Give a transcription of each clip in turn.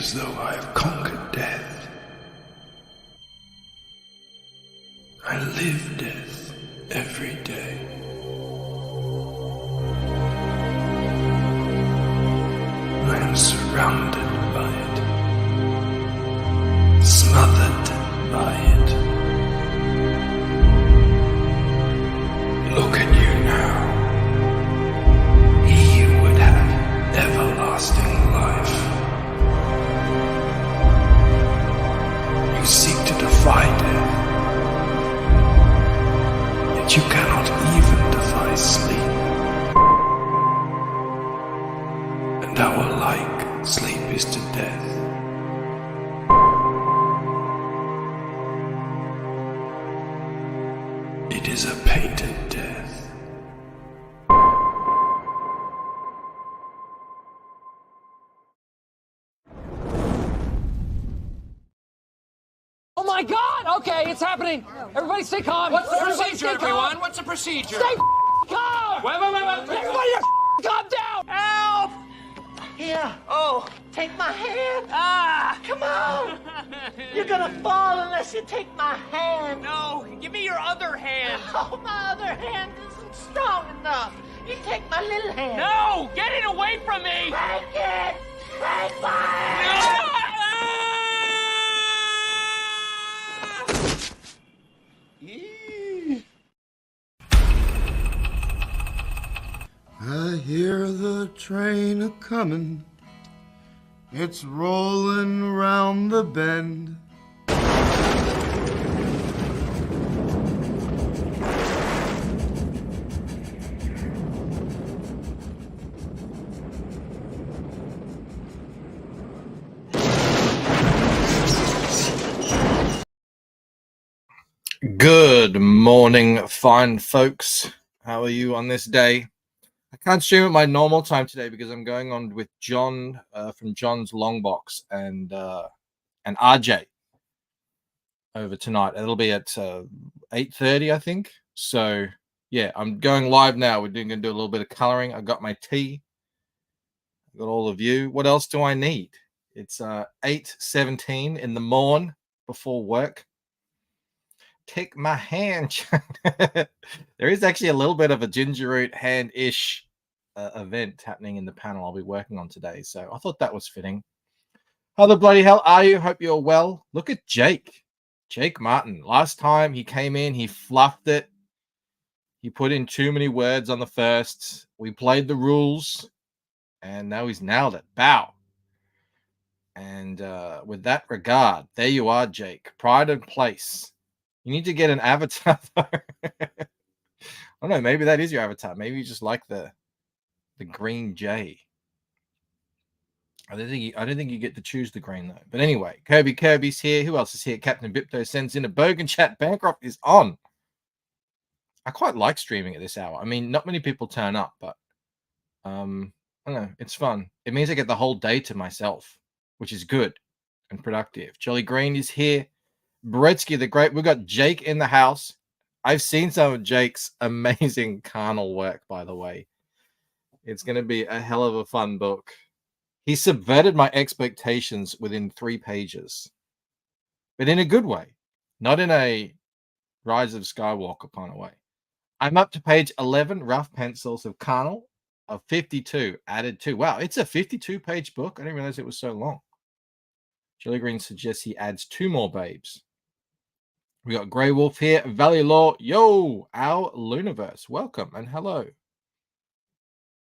as though I have conquered death. I live death every day. I am surrounded by it, smothered by it. Look at you now. He would have everlasting life. You seek to defy death, yet you cannot even defy sleep. And our like sleep is to death. It is a painted death. Oh my God! Okay, it's happening. Everybody stay calm. What's the Everybody procedure, stay everyone? calm. What's the procedure? Stay calm! Wait. Everybody calm down! Help! Here, Oh, take my hand. ah! Come on. You're gonna fall unless you take my hand. No, give me your other hand. Oh, my other hand isn't strong enough. You take my little hand. No, get it away from me! Take it. Take my hand. I hear the train a-comin', it's rollin' round the bend. Good morning, fine folks. How are you on this day? I can't stream at my normal time today because I'm going on with John from John's Longbox and RJ over tonight. It'll be at 8:30, I think. So yeah, I'm going live now. We're going to do a little bit of coloring. I got my tea. I got all of you. What else do I need? It's 8:17 in the morn before work. Take my hand. There is actually a little bit of a ginger root hand-ish event happening in the panel I'll be working on today, so I thought that was fitting. How the bloody hell are you? Hope you're well. Look at Jake Martin. Last time he came in, he fluffed it. He put in too many words on the first. We played the rules, and now he's nailed it. Bow. And with that regard, there you are, Jake. Pride and place. You need to get an avatar, though. I don't know. Maybe that is your avatar. Maybe you just like the green J. I don't think you get to choose the green though. But anyway, Kirby's here. Who else is here? Captain Bipto sends in a Bogan chat. Bancroft is on. I quite like streaming at this hour. I mean, not many people turn up, but I don't know. It's fun. It means I get the whole day to myself, which is good and productive. Jolly Green is here. Bretsky the Great. We've got Jake in the house. I've seen some of Jake's amazing carnal work, by the way. It's going to be a hell of a fun book. He subverted my expectations within 3 pages, but in a good way, not in a Rise of Skywalker kind of way. I'm up to page 11, rough pencils of carnal, of 52 added to. Wow, it's a 52-page book. I didn't realize it was so long. Jolly Green suggests he adds 2 more babes. We got Grey Wolf here. Valley Law. Yo, our Luniverse. Welcome and hello.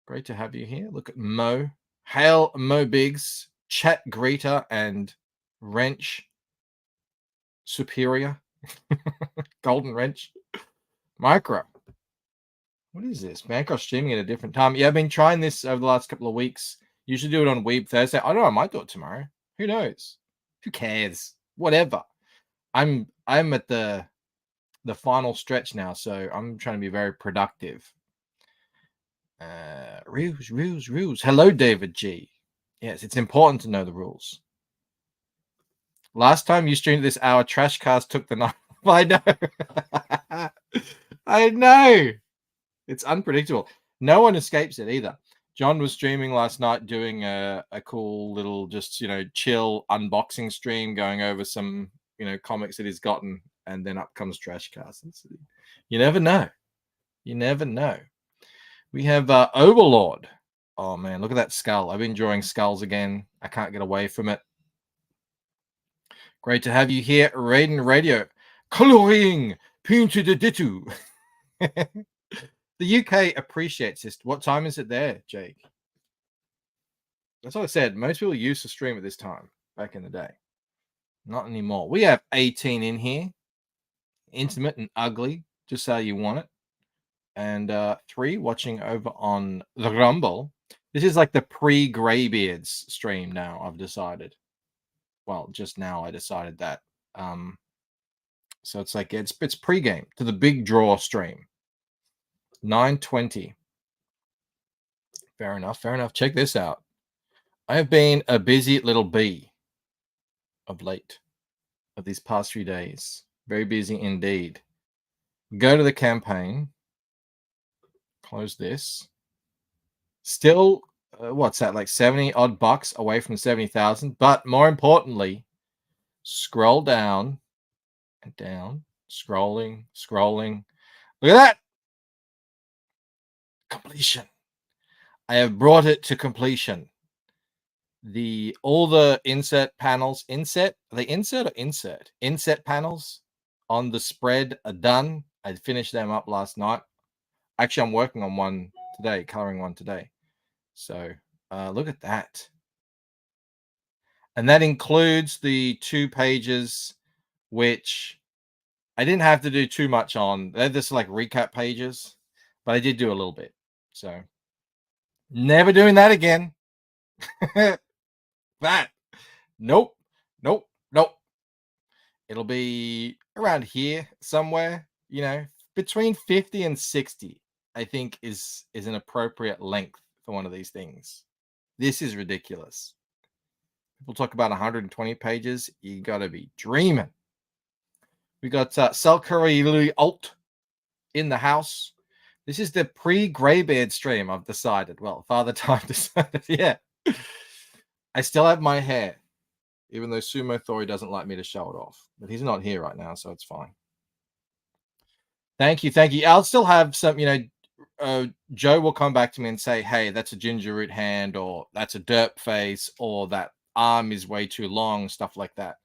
Great to have you here. Look at Mo. Hail Mo Biggs. Chat Greeter and Wrench Superior. Golden Wrench. Micro. What is this? Bancroft streaming at a different time. Yeah, I've been trying this over the last couple of weeks. Usually do it on Weeb Thursday. I don't know. I might do it tomorrow. Who knows? Who cares? Whatever. I'm at the final stretch now, so I'm trying to be very productive. Rules. Hello, David G. Yes, it's important to know the rules. Last time you streamed this hour, Trashcast took the night. I know. I know. It's unpredictable. No one escapes it either. John was streaming last night doing a cool little just, chill unboxing stream going over some, comics that he's gotten, and then up comes Trash Cast. You never know. You never know. We have Overlord. Oh man, look at that skull. I've been drawing skulls again. I can't get away from it. Great to have you here, Raiden Radio. Colur'n Pintu de Ditu. The UK appreciates this. What time is it there, Jake? That's what I said. Most people used to stream at this time back in the day. Not anymore. We have 18 in here. Intimate and ugly, just how you want it. And 3 watching over on the Rumble. This is like the pre-Greybeards stream now, I've decided. Well, just now I decided that. So it's like it's pre-game to the big draw stream. 9:20. Fair enough. Fair enough. Check this out. I have been a busy little bee of late, of these past few days. Very busy indeed. Go to the campaign. Close this. Still, what's that? Like 70 odd bucks away from 70,000. But more importantly, scroll down and down. Scrolling. Look at that. Completion. I have brought it to completion. All the inset panels, are they insert or insert? Inset panels on the spread are done. I finished them up last night. Actually, I'm working on one today, coloring one today. So look at that. And that includes the 2 pages, which I didn't have to do too much on. They're just like recap pages, but I did do a little bit. So never doing that again. That. Nope. It'll be around here somewhere, between 50 and 60, I think is an appropriate length for one of these things. This is ridiculous. People talk about 120 pages. You got to be dreaming. We got Salkari Alt in the house. This is the pre-Greybeard stream, I've decided. Well, Father Time decided, yeah. I still have my hair, even though Sumo Thori doesn't like me to show it off. But he's not here right now, so it's fine. Thank you. I'll still have some, Joe will come back to me and say, hey, that's a ginger root hand, or that's a derp face, or that arm is way too long, stuff like that.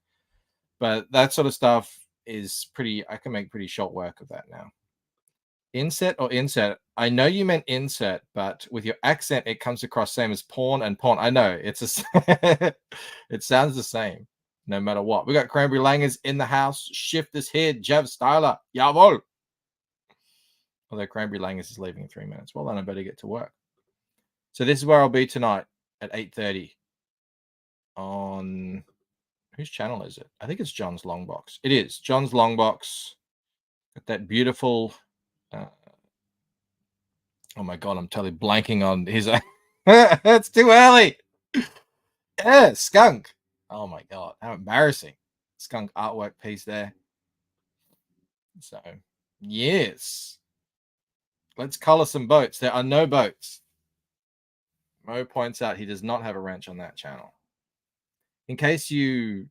But that sort of stuff is I can make pretty short work of that now. Inset or insert? I know you meant insert, but with your accent, it comes across same as porn and porn. I know it sounds the same, no matter what. We got Cranberry Langers in the house. Shift this head, Jav Styler, jawohl. Although Cranberry Langers is leaving in 3 minutes. Well, then I better get to work. So this is where I'll be tonight at 8:30 on whose channel is it? I think it's John's Longbox. It is John's Longbox. Got that beautiful. Oh my god, I'm totally blanking on his. It's too early. Yeah, skunk. Oh my god, how embarrassing! Skunk artwork piece there. So, yes, let's color some boats. There are no boats. Mo points out he does not have a wrench on that channel. In case you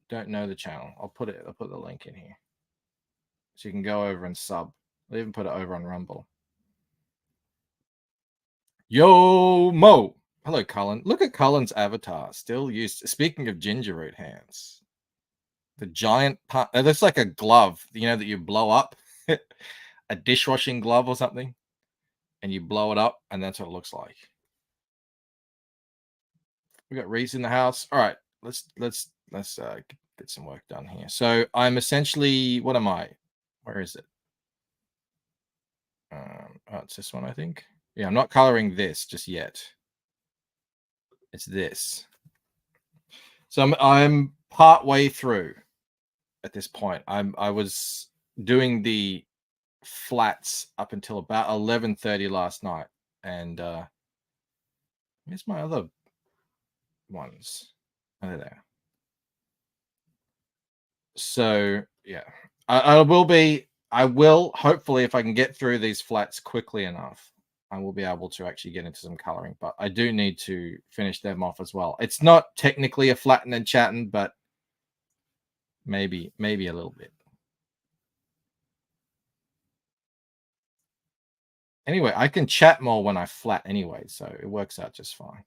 don't know the channel, I'll put the link in here so you can go over and sub. I'll even put it over on Rumble. Yo, Mo. Hello, Colur'n. Look at Colur'n's avatar. Still used. Speaking of ginger root hands, the giant part. It looks like a glove, that you blow up, a dishwashing glove or something, and you blow it up, and that's what it looks like. We got Reese in the house. All right, let's get some work done here. So I'm essentially, what am I? Where is it? It's this one, I think. Yeah, I'm not coloring this just yet. It's this. So I'm part way through at this point. I was doing the flats up until about 11:30 last night, and where's my other ones? Oh, they're there. So yeah, I will hopefully, if I can get through these flats quickly enough, I will be able to actually get into some coloring, but I do need to finish them off as well. It's not technically a flatten and chatten, but maybe a little bit. Anyway, I can chat more when I flat anyway, so it works out just fine.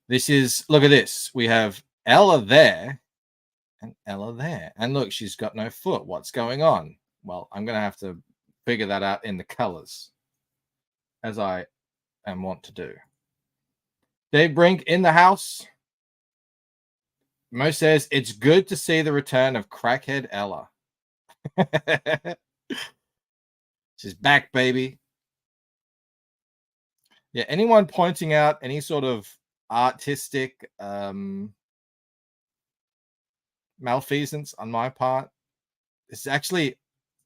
This is, look at this. We have Ella there and Ella there. And look, she's got no foot. What's going on? Well, I'm going to have to figure that out in the colors, as I am wont to do. Dave Brink in the house. Mo says, it's good to see the return of crackhead Ella. She's back, baby. Yeah, anyone pointing out any sort of artistic malfeasance on my part? It's actually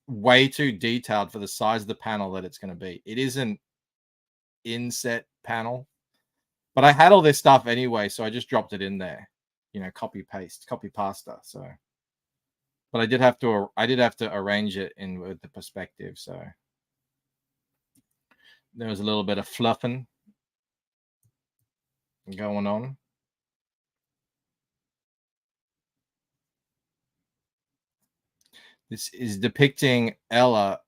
way too detailed for the size of the panel that it's going to be. It isn't inset panel, but I had all this stuff anyway, so I just dropped it in there. You know, copy pasta. So, but I did have to arrange it in with the perspective. So there was a little bit of fluffing going on. This is depicting Ella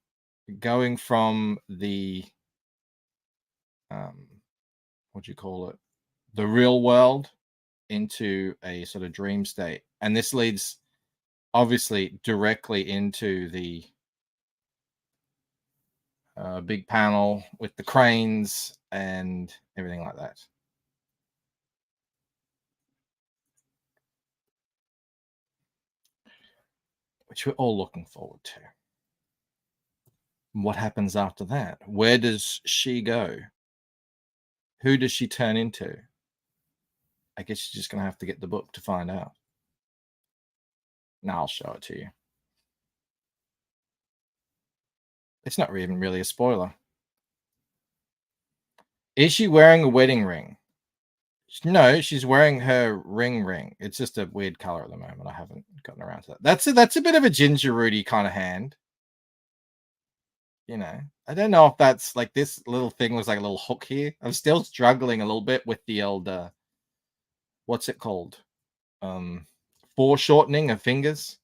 going from the what do you call it? The real world into a sort of dream state. And this leads obviously directly into the big panel with the cranes and everything like that. Which we're all looking forward to. What happens after that? Where does she go? Who does she turn into? I guess she's just going to have to get the book to find out. Now I'll show it to you. It's not even really a spoiler. Is she wearing a wedding ring? No, she's wearing her ring. It's just a weird color at the moment. I haven't gotten around to that. That's a bit of a Ginger Rudy kind of hand. You know, I don't know if that's like this little thing was like a little hook here. I'm still struggling a little bit with the old, what's it called? Foreshortening of fingers.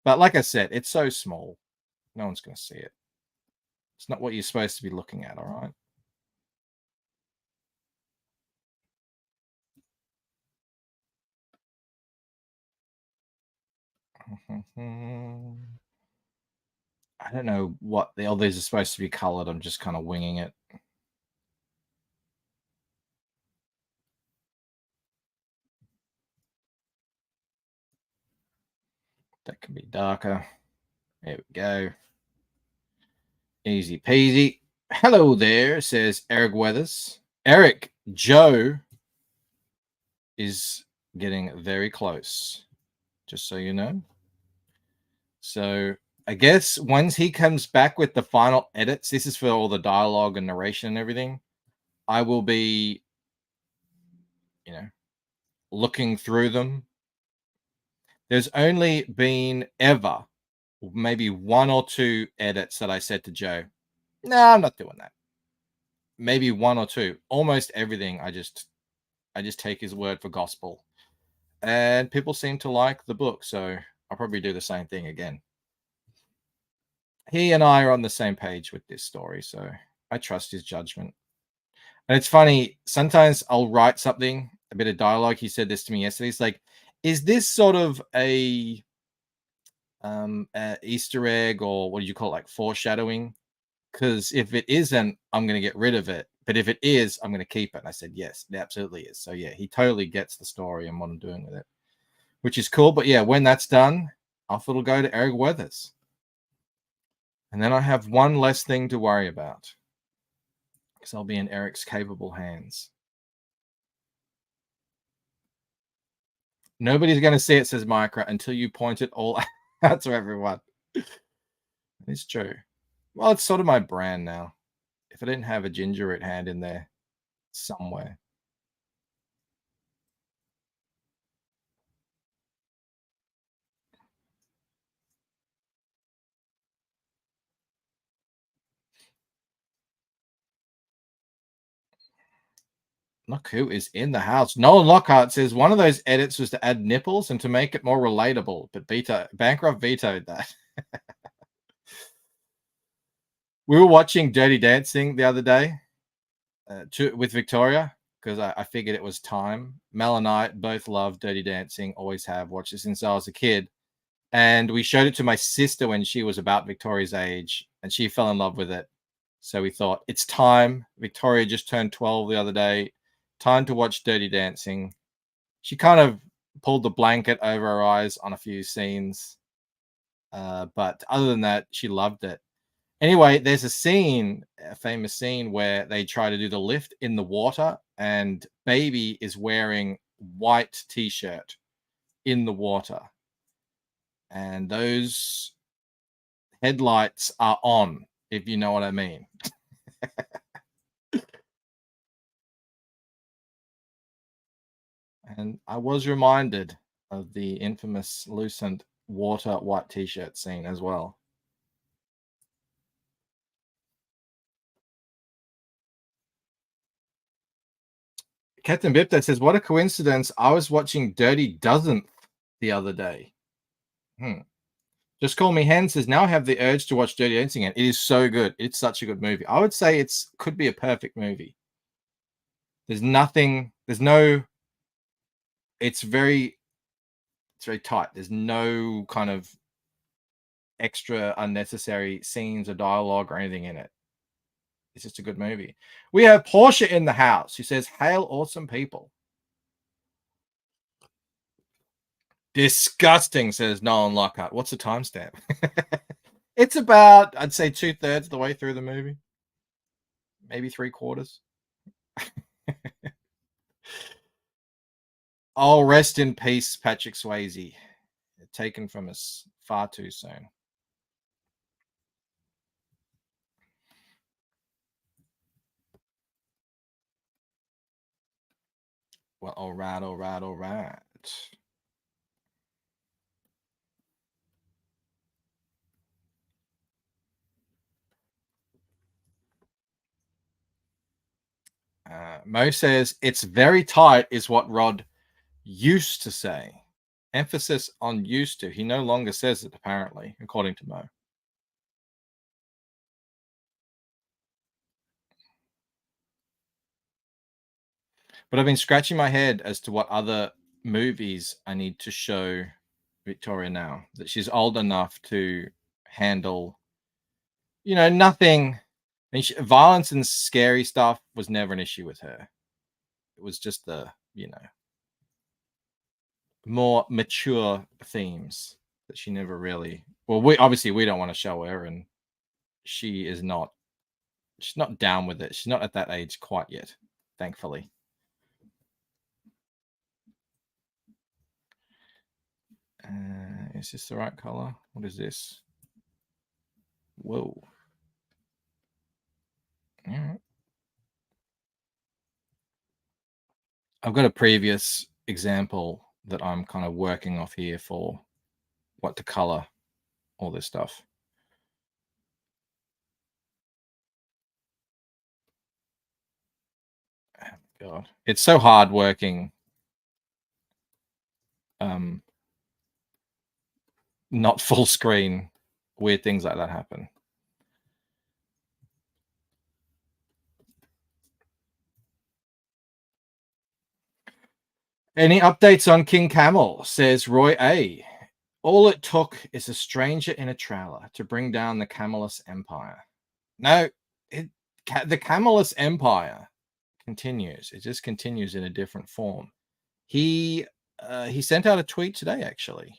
But like I said, it's so small. No one's going to see it. It's not what you're supposed to be looking at, all right? I don't know what the others are supposed to be colored. I'm just kind of winging it. That can be darker. There we go. Easy peasy. Hello there, says Eric Weathers. Eric, Joe is getting very close, just so you know. So I guess once he comes back with the final edits, this is for all the dialogue and narration and everything, I will be, you know, looking through them. There's only been ever maybe one or two edits that I said to Joe, no, I'm not doing that. Maybe one or two. Almost everything I just take his word for gospel. And people seem to like the book, so I'll probably do the same thing again. He and I are on the same page with this story, so I trust his judgment. And it's funny, sometimes I'll write something, a bit of dialogue. He said this to me yesterday. He's like, is this sort of a Easter egg, or what do you call it, like foreshadowing? Because if it isn't, I'm going to get rid of it. But if it is, I'm going to keep it. And I said, yes, it absolutely is. So yeah, he totally gets the story and what I'm doing with it, which is cool. But yeah, when that's done, off it'll go to Eric Weathers. And then I have one less thing to worry about, because I'll be in Eric's capable hands. Nobody's going to see it, says Micra, until you point it all out to everyone. It's true. Well, it's sort of my brand now. If I didn't have a ginger root hand in there somewhere. Look who is in the house. Nolan Lockhart says one of those edits was to add nipples and to make it more relatable, but Bancroft vetoed that. We were watching Dirty Dancing the other day with Victoria because I figured it was time. Mel and I both love Dirty Dancing, always have, watched it since I was a kid. And we showed it to my sister when she was about Victoria's age, and she fell in love with it. So we thought, it's time. Victoria just turned 12 the other day. Time to watch Dirty Dancing. She kind of pulled the blanket over her eyes on a few scenes. But other than that, she loved it. Anyway, there's a famous scene where they try to do the lift in the water, and Baby is wearing white t-shirt in the water. And those headlights are on, if you know what I mean. And I was reminded of the infamous Lucent water white t-shirt scene as well. Captain Bipta says, what a coincidence. I was watching Dirty Dozenth the other day. Just Call Me Hen says, now I have the urge to watch Dirty Dancing again. It is so good. It's such a good movie. I would say could be a perfect movie. It's very tight. There's no kind of extra unnecessary scenes or dialogue or anything in it. It's just a good movie. We have Portia in the house who says, hail awesome people. Disgusting, says Nolan Lockhart. What's the timestamp? It's about, I'd say, 2/3 of the way through the movie. Maybe 3/4. Oh, rest in peace, Patrick Swayze. Taken from us far too soon. Well, all right. Mo says, it's very tight is what Rod used to say. Emphasis on used to. He no longer says it, apparently, according to Mo. But I've been scratching my head as to what other movies I need to show Victoria now that she's old enough to handle, nothing. Violence and scary stuff was never an issue with her. It was just the, more mature themes that she never really. Well, we don't want to show her, and she's not down with it. She's not at that age quite yet, thankfully. Is this the right color? What is this? Whoa. All right. I've got a previous example that I'm kind of working off here for what to color all this stuff. Oh, God, it's so hard working. Not full screen. Weird things like that happen. Any updates on King Camel? Says Roy A. All it took is a stranger in a trailer to bring down the Camelus Empire. No, the Camelus Empire continues. It just continues in a different form. He sent out a tweet today, actually.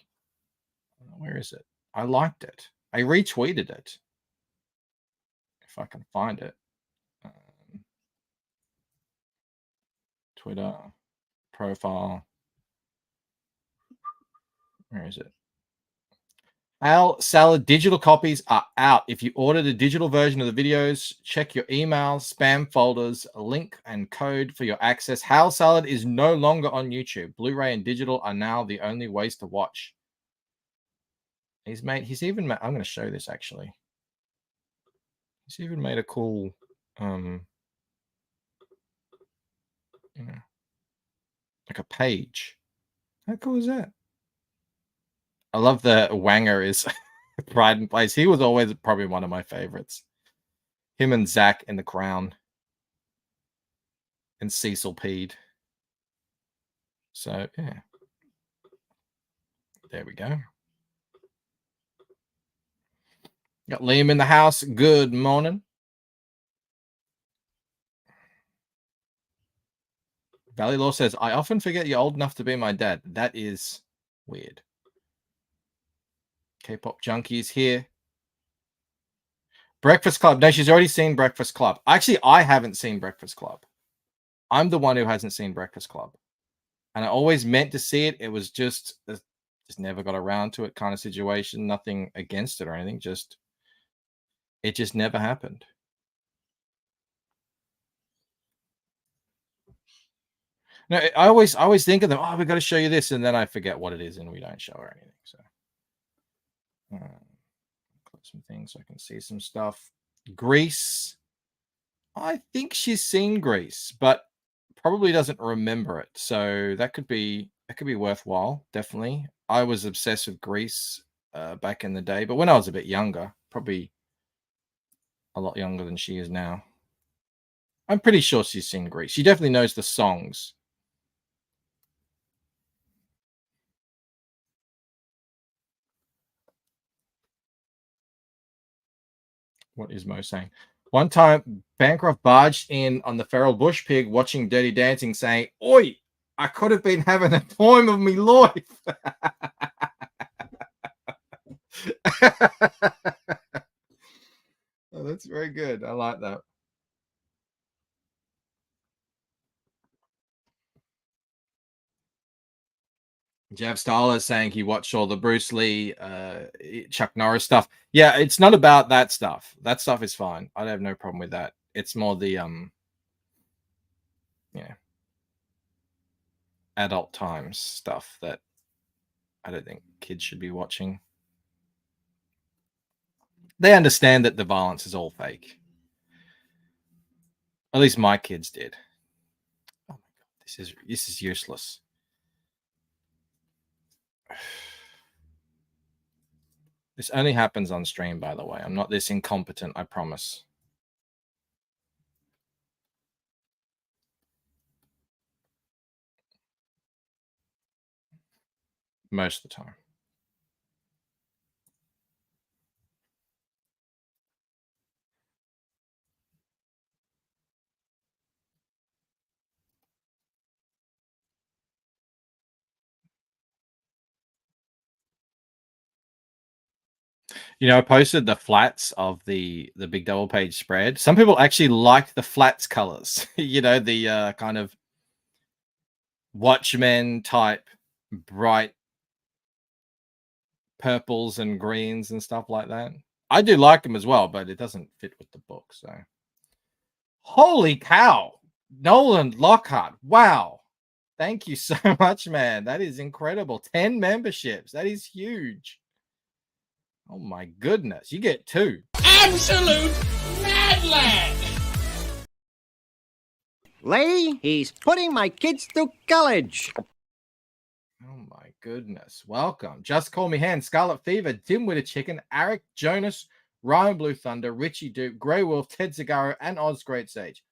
Where is it? I liked it. I retweeted it. If I can find it. Twitter profile. Where is it? Al Salad digital copies are out. If you ordered a digital version of the videos, check your email, spam folders, link and code for your access. Hal Salad is no longer on YouTube. Blu-ray and digital are now the only ways to watch. He's even made, I'm going to show this actually. He's even made a cool, you know, like a page. How cool is that? I love the Wanger is Pride and Place. He was always probably one of my favorites. Him and Zach in The Crown. And Cecil Peed. So, yeah. There we go. Got Liam in the house. Good morning. Valley Law says, I often forget you're old enough to be my dad. That is weird. K-pop junkie is here. Breakfast Club. No, she's already seen Breakfast Club. Actually, I haven't seen Breakfast Club. I'm the one who hasn't seen Breakfast Club. And I always meant to see it. It was just never got around to it kind of situation. Nothing against it or anything. It just never happened. No, I always think of them. Oh, we got to show you this, and then I forget what it is, and we don't show her anything. So, click some things so I can see some stuff. Grease. I think she's seen Grease, but probably doesn't remember it. So that could be worthwhile. Definitely. I was obsessed with Grease back in the day, but when I was a bit younger, probably a lot younger than she is now. I'm pretty sure she's seen Grease. She definitely knows the songs. What is Mo saying? One time, Bancroft barged in on the feral bush pig watching Dirty Dancing, saying, "Oi, I could have been having the time of me life." Oh, that's very good. I like that. Jeff Stahler is saying he watched all the Bruce Lee, Chuck Norris stuff. Yeah, it's not about that stuff. That stuff is fine. I have no problem with that. It's more the adult times stuff that I don't think kids should be watching. They understand that the violence is all fake. At least my kids did. Oh my god, this is useless. This only happens on stream, by the way. I'm not this incompetent, I promise. Most of the time. You know, I posted the flats of the big double page spread. Some people actually like the flats colors. You know, the kind of Watchmen type bright purples and greens and stuff like that. I do like them as well, but it doesn't fit with the book. So, holy cow, Nolan Lockhart! Wow, thank you so much, man. That is incredible. 10 memberships. That is huge. Oh my goodness, you get 2. Absolute mad lad! Lee, he's putting my kids through college. Oh my goodness. Welcome. Just Call Me Hand, Scarlet Fever, Dim With a Chicken, Eric Jonas, Ryan Blue Thunder, Richie Duke, Grey Wolf, Ted Zagaro, and Oz Great Sage.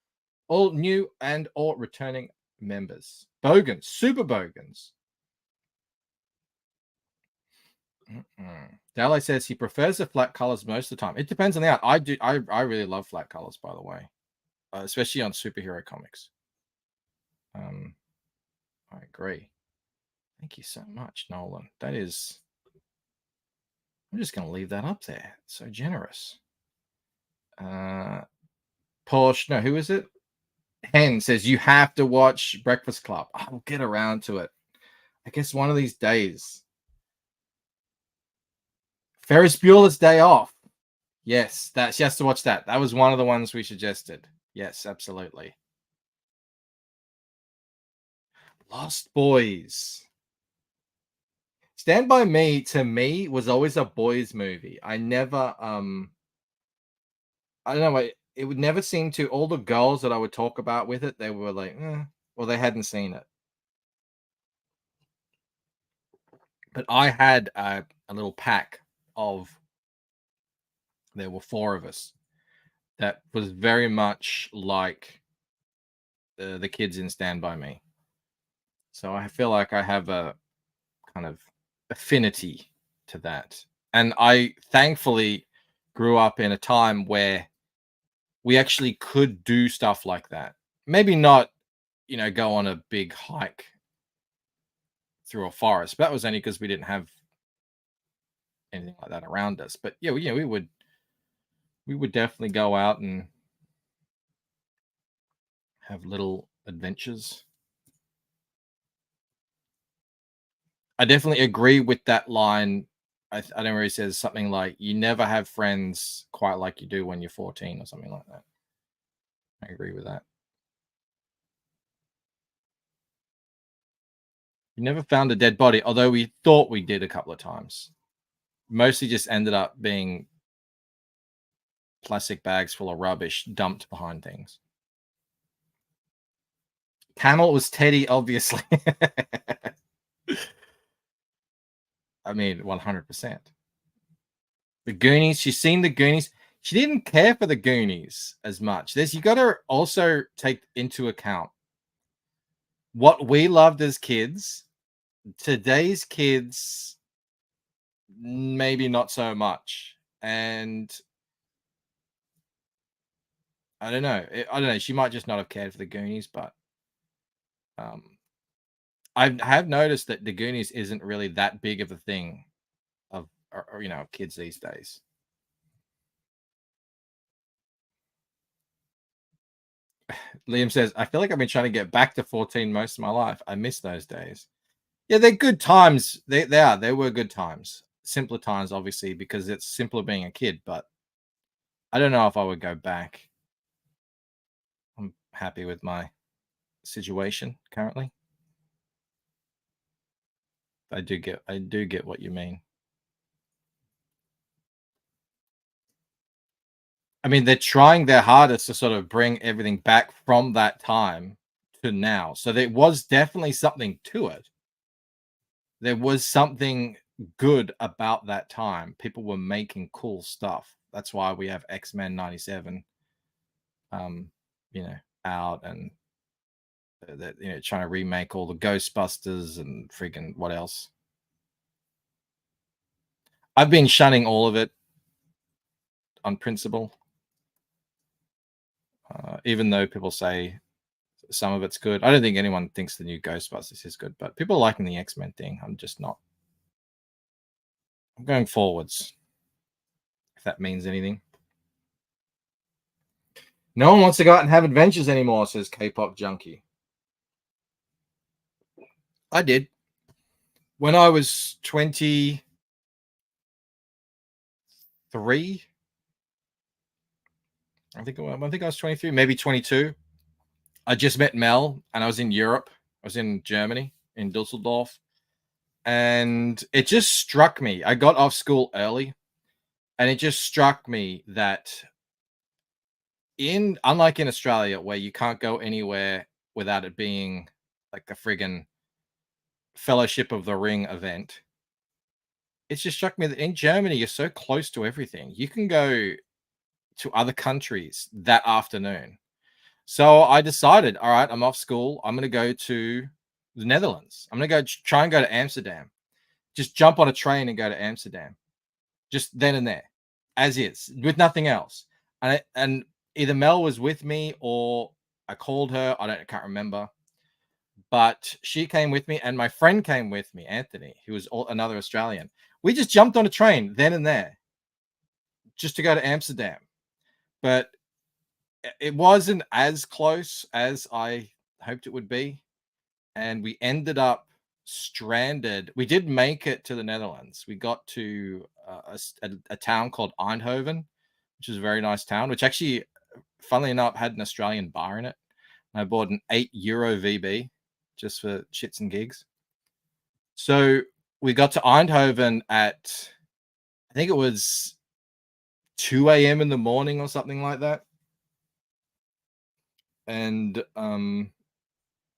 All new and or returning members. Bogans, super Bogans. Dale says he prefers the flat colors most of the time. It depends on the art. I really love flat colors, by the way, especially on superhero comics. I agree. Thank you so much, Nolan. That is, I'm just going to leave that up there. It's so generous. Porsche, no, who is it? Hen says you have to watch Breakfast Club. I'll get around to it. I guess one of these days. Ferris Bueller's Day Off. Yes, she has to watch that. That was one of the ones we suggested. Yes, absolutely. Lost Boys. Stand By Me, to me, was always a boys movie. I never, I don't know, it would never seem to, all the girls that I would talk about with it, they were like, or they hadn't seen it. But I had a little pack of, there were 4 of us, that was very much like the kids in Stand By Me. So I feel like I have a kind of affinity to that. And I thankfully grew up in a time where we actually could do stuff like that. Maybe not, go on a big hike through a forest. But that was only because we didn't have anything like that around us. But yeah, we would definitely go out and have little adventures. I definitely agree with that line. I don't know where he says something like, "You never have friends quite like you do when you're 14," or something like that. I agree with that. We never found a dead body, although we thought we did a couple of times. Mostly just ended up being plastic bags full of rubbish dumped behind things. Camel was Teddy, obviously. I mean, 100%. The Goonies, she's seen the Goonies. She didn't care for the Goonies as much. You got to also take into account what we loved as kids. Today's kids, maybe not so much. And I don't know. I don't know. She might just not have cared for the Goonies, but I have noticed that the Goonies isn't really that big of a thing of kids these days. Liam says, "I feel like I've been trying to get back to 14 most of my life. I miss those days." Yeah, they're good times. They are. They were good times. Simpler times, obviously, because it's simpler being a kid. But I don't know if I would go back. I'm happy with my situation currently. I do get what you mean. I mean, they're trying their hardest to sort of bring everything back from that time to now. So there was definitely something to it. There was something good about that time. People were making cool stuff. That's why we have X-Men 97 out, and that trying to remake all the Ghostbusters and freaking what else. I've been shunning all of it on principle. Even though people say some of it's good. I don't think anyone thinks the new Ghostbusters is good, but people are liking the X-Men thing. I'm just not. I'm going forwards, if that means anything. No one wants to go out and have adventures anymore, says K-pop junkie. I did. When I was 23, I think I was 23, maybe 22. I just met Mel, and I was in Europe. I was in Germany, in Dusseldorf. And it just struck me. I got off school early, and it just struck me that unlike in Australia, where you can't go anywhere without it being like a friggin' Fellowship of the Ring event, it's just struck me that in Germany, you're so close to everything. You can go to other countries that afternoon. So I decided, all right, I'm off school. I'm going to go to the Netherlands. I'm going to try and go to Amsterdam. Just jump on a train and go to Amsterdam. Just then and there, as is, with nothing else. And either Mel was with me or I called her. I can't remember. But she came with me, and my friend came with me, Anthony, who was another Australian. We just jumped on a train then and there just to go to Amsterdam. But it wasn't as close as I hoped it would be. And we ended up stranded. We did make it to the Netherlands. We got to a town called Eindhoven, which is a very nice town, which actually, funnily enough, had an Australian bar in it. I bought an €8 VB just for shits and gigs. So we got to Eindhoven at, I think it was 2 a.m. in the morning or something like that. And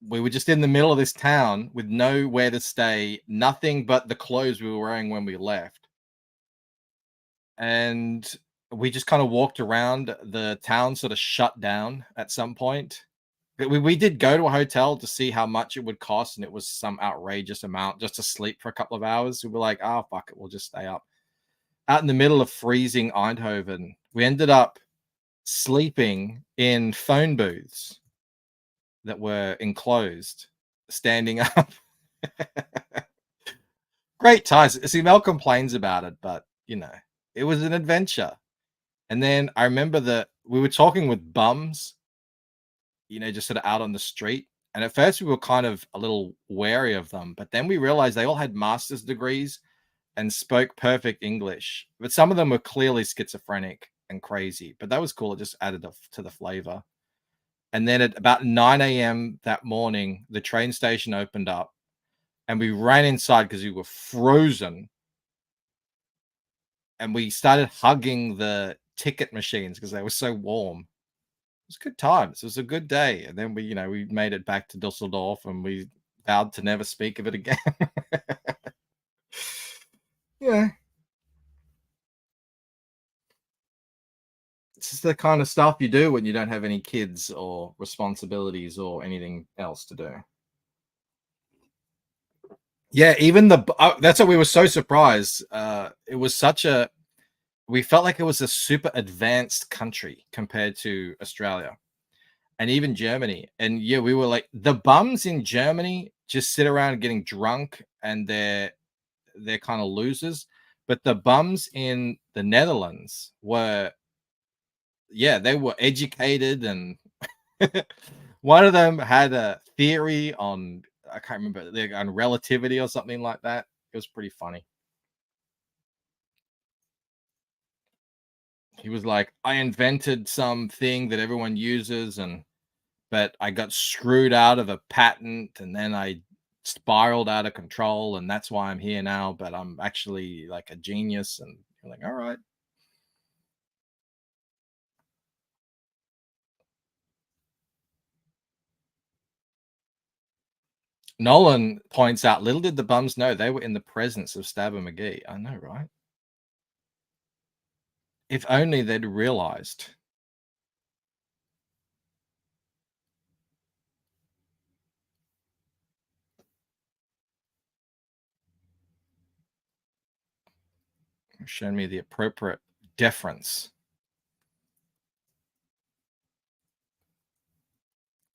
we were just in the middle of this town with nowhere to stay, nothing but the clothes we were wearing when we left. And we just kind of walked around. The town sort of shut down at some point. We did go to a hotel to see how much it would cost, and it was some outrageous amount just to sleep for a couple of hours. We were like, oh, fuck it, we'll just stay up. Out in the middle of freezing Eindhoven, we ended up sleeping in phone booths that were enclosed, standing up. Great times. See, Mel complains about it, but you know, it was an adventure. And then I remember that we were talking with bums, you know, just sort of out on the street. And at first we were kind of a little wary of them, but then we realized they all had master's degrees and spoke perfect English. But some of them were clearly schizophrenic and crazy, but that was cool. It just added to the flavor. And then at about 9 a.m. that morning, the train station opened up and we ran inside because we were frozen. And we started hugging the ticket machines because they were so warm. It was good times. It was a good day. And then we made it back to Dusseldorf and we vowed to never speak of it again. Yeah. This is the kind of stuff you do when you don't have any kids or responsibilities or anything else to do. Yeah, even that's what we were so surprised. It was we felt like it was a super advanced country compared to Australia and even Germany. And yeah, we were like, the bums in Germany just sit around getting drunk and they're kind of losers. But the bums in the Netherlands they were educated, and one of them had a theory on, I can't remember, on relativity or something like that. It was pretty funny. He was like, I invented something that everyone uses, but I got screwed out of a patent and then I spiraled out of control, and that's why I'm here now, but I'm actually like a genius. And you're like, all right. Nolan points out, little did the bums know they were in the presence of Stabber McGee. I know, right? If only they'd realized. Shown me the appropriate deference.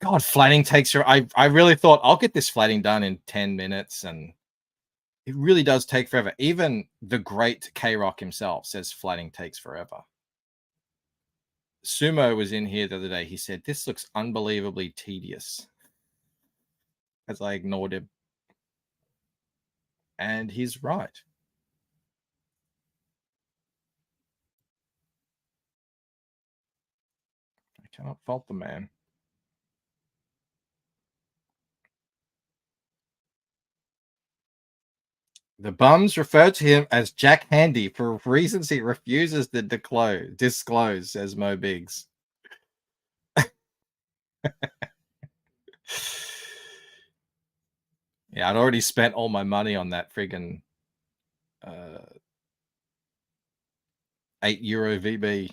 God, flatting takes your. I really thought I'll get this flatting done in 10 minutes, and it really does take forever. Even the great K-Rock himself says flatting takes forever. Sumo was in here the other day. He said, this looks unbelievably tedious. As I ignored him. And he's right. I cannot fault the man. The bums refer to him as Jack Handy for reasons he refuses to disclose, says Mo Biggs. Yeah, I'd already spent all my money on that friggin' €8 VB.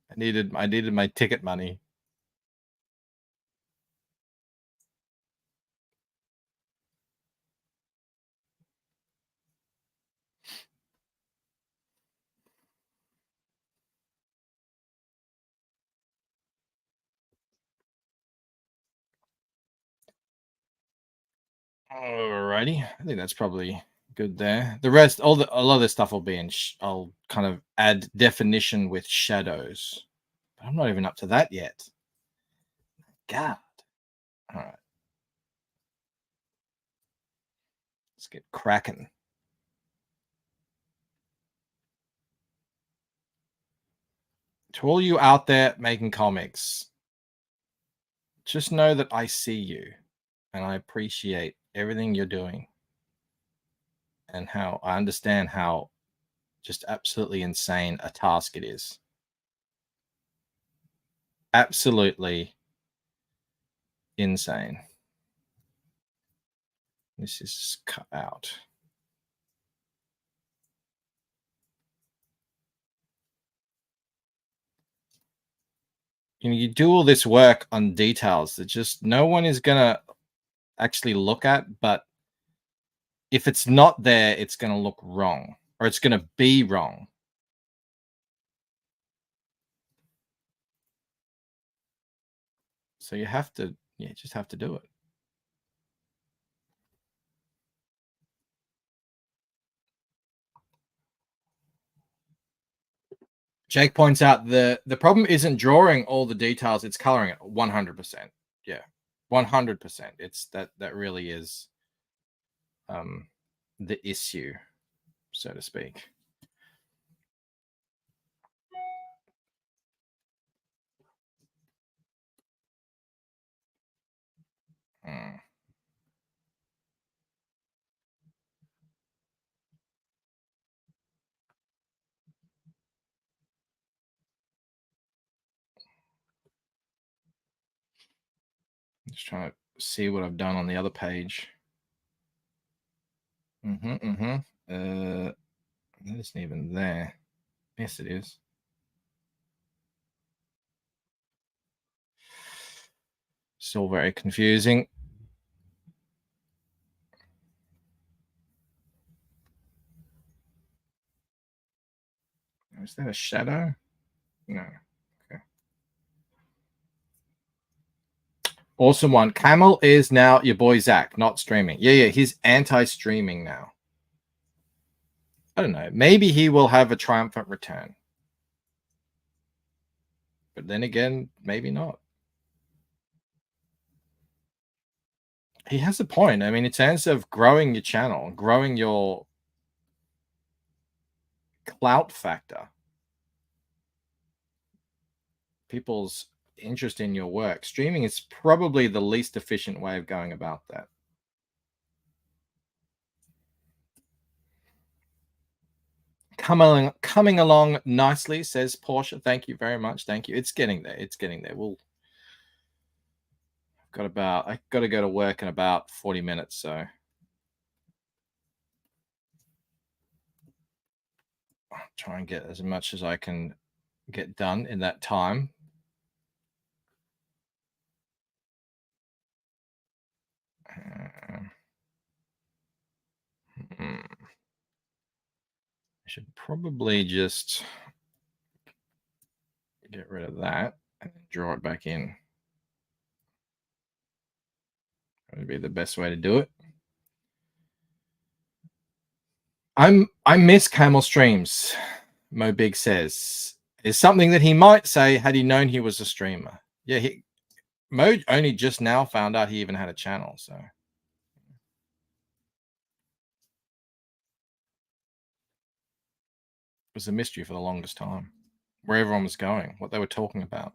I needed my ticket money. Alrighty, I think that's probably good there. The rest, a lot of this stuff will be in. I'll kind of add definition with shadows, but I'm not even up to that yet. God. All right, let's get cracking. To all you out there making comics, just know that I see you, and I appreciate everything you're doing, and how I understand how just absolutely insane a task it is. Absolutely insane. This is cut out. You do all this work on details that just no one is gonna actually look at, but if it's not there, it's gonna look wrong, or it's gonna be wrong. So you have to, just have to do it. Jake points out the problem isn't drawing all the details; it's coloring it 100%. Yeah, 100%. It's that really is the issue, so to speak. Just trying to see what I've done on the other page. It isn't even there. Yes, it is. Still very confusing. Is that a shadow? No. Okay. Awesome one. Camel is now your boy Zach, not streaming. Yeah, he's anti-streaming now. I don't know. Maybe he will have a triumphant return. But then again, maybe not. He has a point. I mean, in terms of growing your channel, growing your clout factor, people's interest in your work, streaming is probably the least efficient way of going about that. Coming along nicely, says Portia. Thank you very much. Thank you. It's getting there. It's getting there. I got to go to work in about 40 minutes, so I'll try and get as much as I can get done in that time. I should probably just get rid of that and draw it back in. That would be the best way to do it. I miss Camel streams, Mo Big says. Is something that he might say had he known he was a streamer. Yeah, Mo only just now found out he even had a channel, so it was a mystery for the longest time. Where everyone was going, what they were talking about.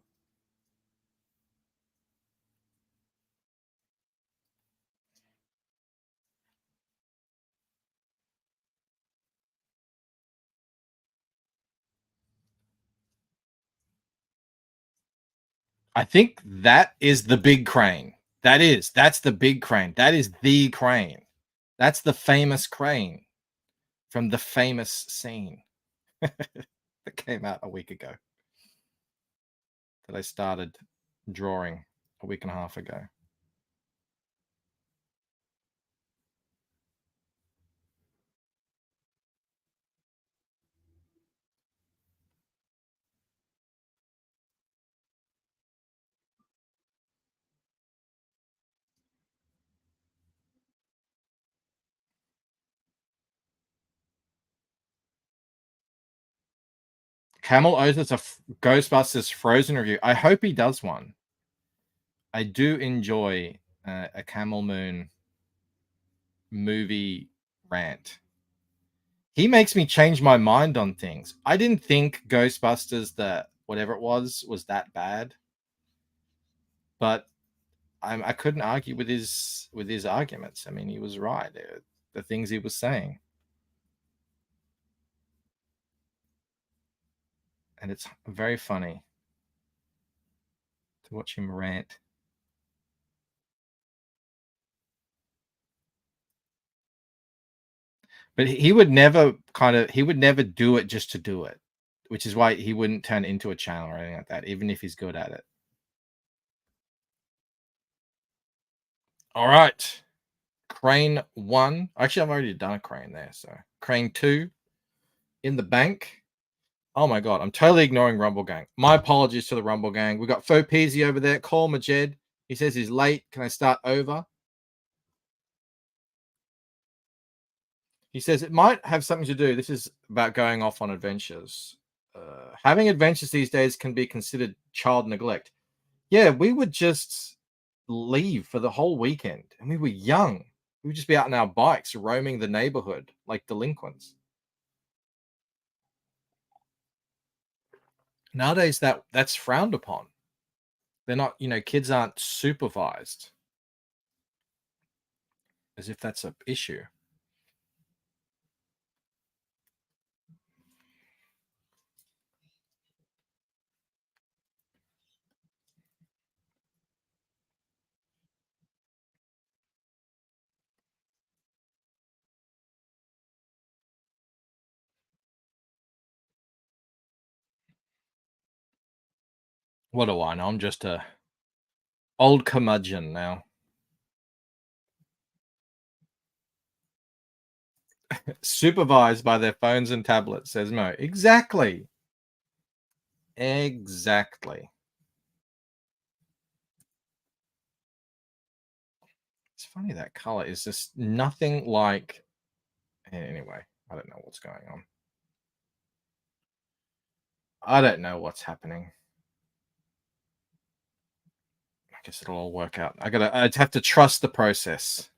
I think that is the big crane. That's the big crane. That is the crane. That's the famous crane from the famous scene that came out a week ago. That I started drawing a week and a half ago. Camel owes us a Ghostbusters Frozen review. I hope he does one. I do enjoy a Camel Moon movie rant. He makes me change my mind on things. I didn't think Ghostbusters, that whatever it was that bad, but I couldn't argue with his arguments. I mean, he was right. The things he was saying, and it's very funny to watch him rant. But he would never he would never do it just to do it, which is why he wouldn't turn into a channel or anything like that, even if he's good at it. All right. Crane 1. Actually, I've already done a crane there. So crane 2 in the bank. Oh my God. I'm totally ignoring Rumble Gang. My apologies to the Rumble Gang. We got Faux Peasy over there. Call Majed. He says he's late. Can I start over? He says it might have something to do. This is about going off on adventures. Having adventures these days can be considered child neglect. Yeah, we would just leave for the whole weekend, and we were young. We would just be out on our bikes, roaming the neighborhood like delinquents. Nowadays, that's frowned upon. They're not, kids aren't supervised, as if that's an issue. What do I know? I'm just a old curmudgeon now. Supervised by their phones and tablets, says Mo. Exactly. Exactly. It's funny that color is just nothing like. Anyway, I don't know what's going on. I don't know what's happening. I guess it'll all work out. I'd have to trust the process.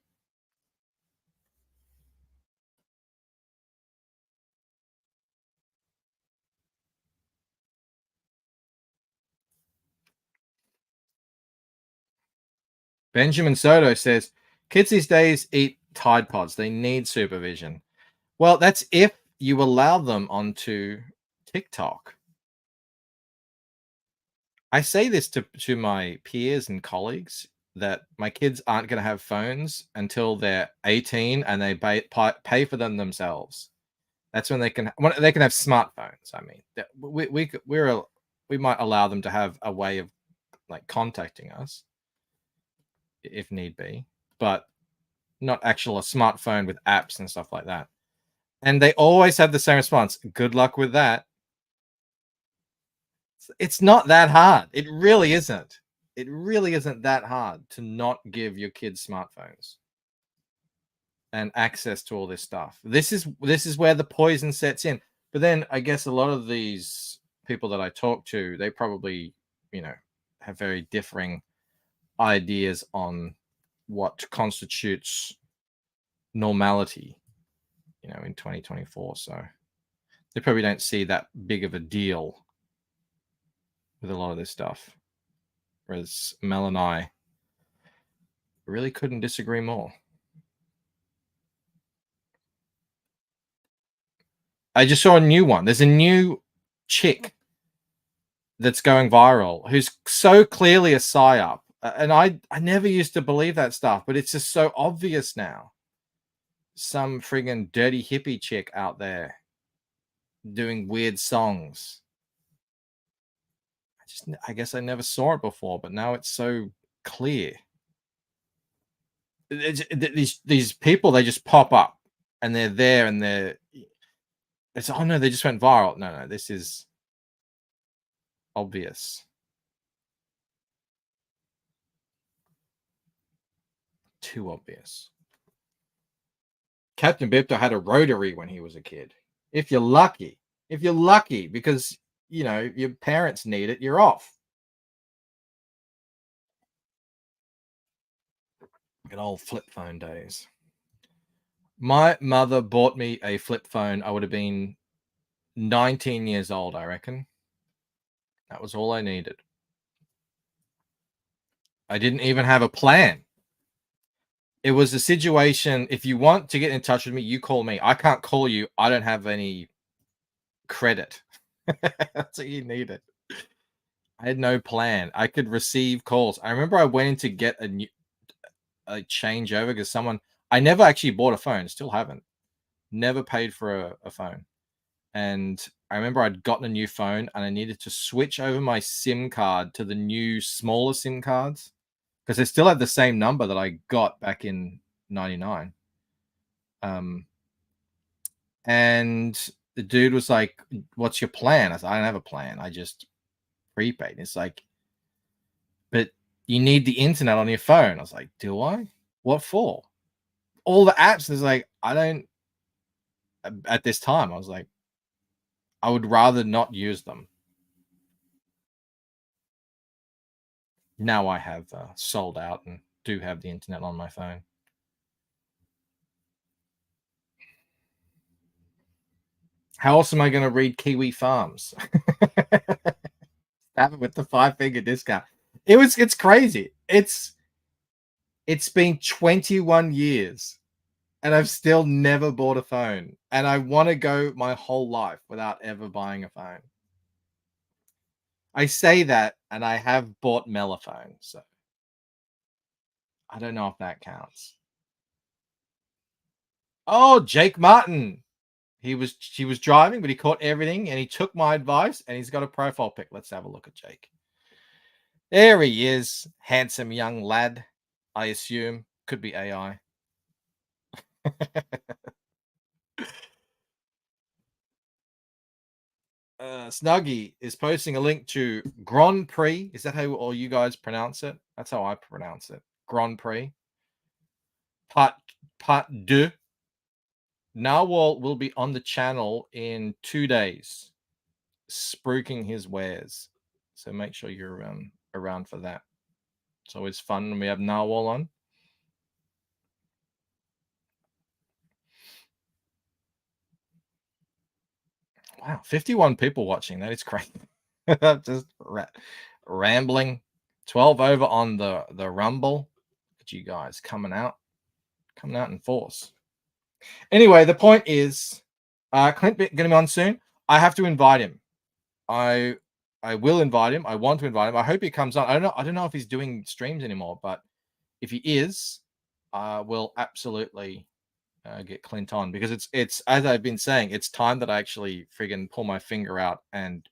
Benjamin Soto says, kids these days eat Tide Pods. They need supervision. Well, that's if you allow them onto TikTok. I say this to my peers and colleagues that my kids aren't going to have phones until they're 18 and they pay for them themselves. That's when they can have smartphones. I mean, we might allow them to have a way of like contacting us if need be, but not a smartphone with apps and stuff like that. And they always have the same response. Good luck with that. It's not that hard. It really isn't. It really isn't that hard to not give your kids smartphones and access to all this stuff. This is where the poison sets in. But then I guess a lot of these people that I talk to, they probably, have very differing ideas on what constitutes normality, in 2024. So they probably don't see that big of a deal with a lot of this stuff. Whereas Mel and I really couldn't disagree more. I just saw a new one. There's a new chick that's going viral who's so clearly a psyop. And I never used to believe that stuff, but it's just so obvious now. Some friggin' dirty hippie chick out there doing weird songs. I guess I never saw it before, but now it's so clear. These people, they just pop up and they're there and it's, oh no, they just went viral. No, this is obvious. Too obvious. Captain Bipto had a rotary when he was a kid. If you're lucky, because your parents need it, you're off. Good old flip phone days. My mother bought me a flip phone. I would have been 19 years old, I reckon. That was all I needed. I didn't even have a plan. It was a situation, if you want to get in touch with me, you call me. I can't call you. I don't have any credit. That's what you needed. I had no plan. I could receive calls. I remember I went in to get a changeover because I never actually bought a phone. Still haven't. Never paid for a phone. And I remember I'd gotten a new phone and I needed to switch over my SIM card to the new smaller SIM cards because they still had the same number that I got back in 99. And the dude was like, "What's your plan?" I said, "I don't have a plan. I just prepaid." And it's like, "But you need the internet on your phone." I was like, "Do I? What for?" All the apps. Is like, I don't. At this time, I was like, I would rather not use them. Now I have sold out and do have the internet on my phone. How else am I going to read Kiwi Farms? Have it with the 5-finger discount. It's crazy. It's been 21 years and I've still never bought a phone. And I want to go my whole life without ever buying a phone. I say that, and I have bought Mellophone, so I don't know if that counts. Oh, Jake Martin. He was driving, but he caught everything, and he took my advice, and he's got a profile pic. Let's have a look at Jake. There he is, handsome young lad. I assume could be AI. Snuggy is posting a link to Grand Prix. Is that how all you guys pronounce it? That's how I pronounce it. Grand Prix. Part 2. Narwhal will be on the channel in 2 days, spruiking his wares. So make sure you're around for that. It's always fun when we have Narwhal on. Wow, 51 people watching. That is crazy. Just rambling. 12 over on the Rumble. Look at you guys coming out in force. Anyway, the point is, Clint going to be on soon. I have to invite him. I will invite him. I want to invite him. I hope he comes on. I don't know if he's doing streams anymore, but if he is, we'll absolutely get Clint on, because it's as I've been saying, it's time that I actually friggin' pull my finger out and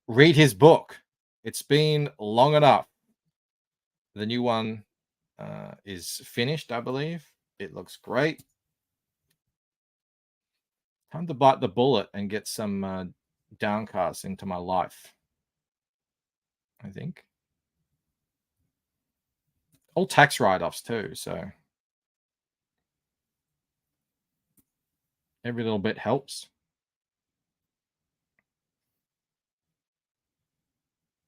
read his book. It's been long enough. The new one is finished, I believe. It looks great. Time to bite the bullet and get some Downcast into my life, I think. All tax write-offs too, so every little bit helps.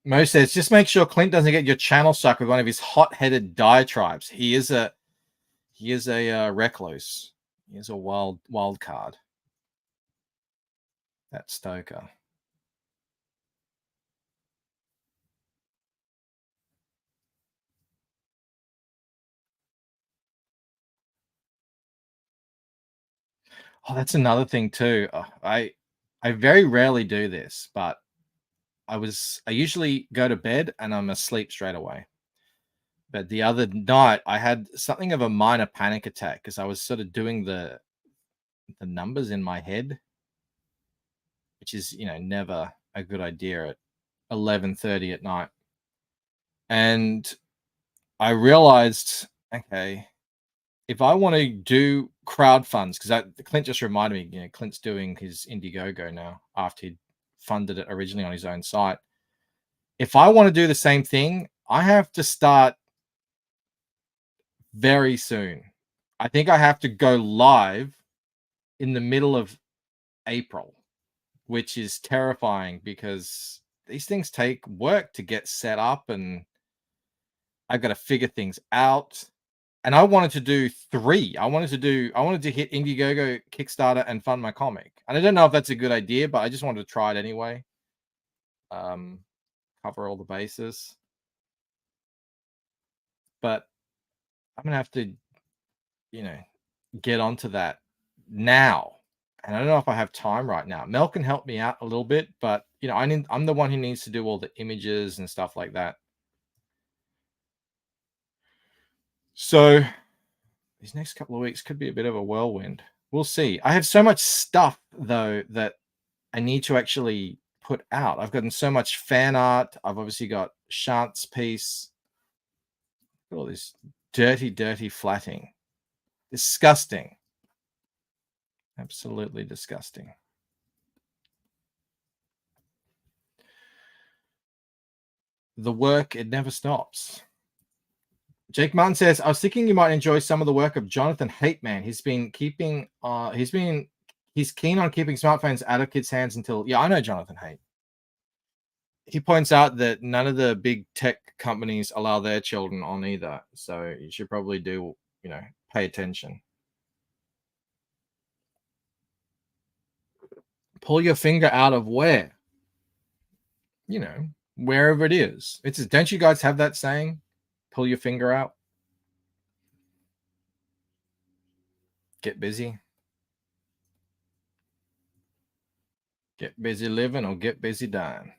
Mo says, just make sure Clint doesn't get your channel sucked with one of his hot-headed diatribes. He is a recluse. He is a wild card. That Stoker. Oh, that's another thing too. I very rarely do this, but I usually go to bed and I'm asleep straight away. But the other night I had something of a minor panic attack because I was sort of doing the numbers in my head, which is, never a good idea at 11:30 at night. And I realized, okay, if I want to do crowd funds, because Clint just reminded me, Clint's doing his Indiegogo now after he funded it originally on his own site. If I want to do the same thing, I have to start very soon. I think I have to go live in the middle of April, which is terrifying because these things take work to get set up and I've got to figure things out. And I wanted to do 3. I wanted to hit Indiegogo, Kickstarter, and fund my comic. And I don't know if that's a good idea, but I just wanted to try it anyway. Cover all the bases. But I'm gonna have to, get onto that now. And I don't know if I have time right now. Mel can help me out a little bit, but I'm the one who needs to do all the images and stuff like that. So these next couple of weeks could be a bit of a whirlwind. We'll see. I have so much stuff though that I need to actually put out. I've gotten so much fan art. I've obviously got Shant's piece. Look at all this dirty flatting. Disgusting. Absolutely disgusting. The work, it never stops. Jake Martin says, I was thinking you might enjoy some of the work of Jonathan Hateman. He's keen on keeping smartphones out of kids' hands until, I know Jonathan Haidt. He points out that none of the big tech companies allow their children on either. So you should probably do, pay attention. Pull your finger out of where? Wherever it is. Don't you guys have that saying? Pull your finger out. Get busy. Get busy living or get busy dying.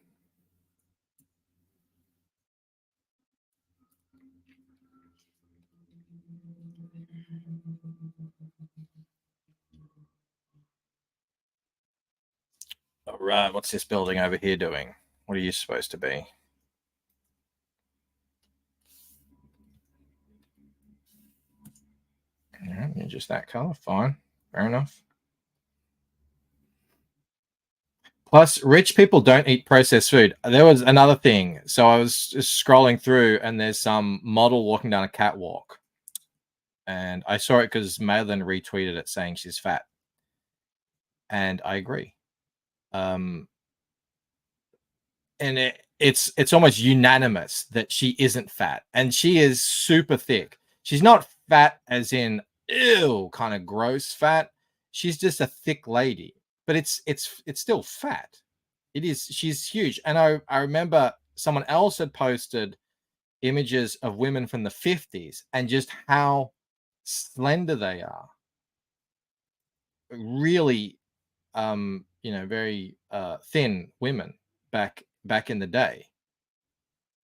All right, what's this building over here doing? What are you supposed to be? Yeah, you're just that color. Fine. Fair enough. Plus, rich people don't eat processed food. There was another thing. So I was just scrolling through, and there's some model walking down a catwalk. And I saw it because Madeline retweeted it saying she's fat. And I agree. And it's almost unanimous that she isn't fat. And she is super thick. She's not fat as in, ew, kind of gross fat. She's just a thick lady. But it's still fat. It is. She's huge. And I remember someone else had posted images of women from the 50s and just how slender they are. Really, very thin women back in the day,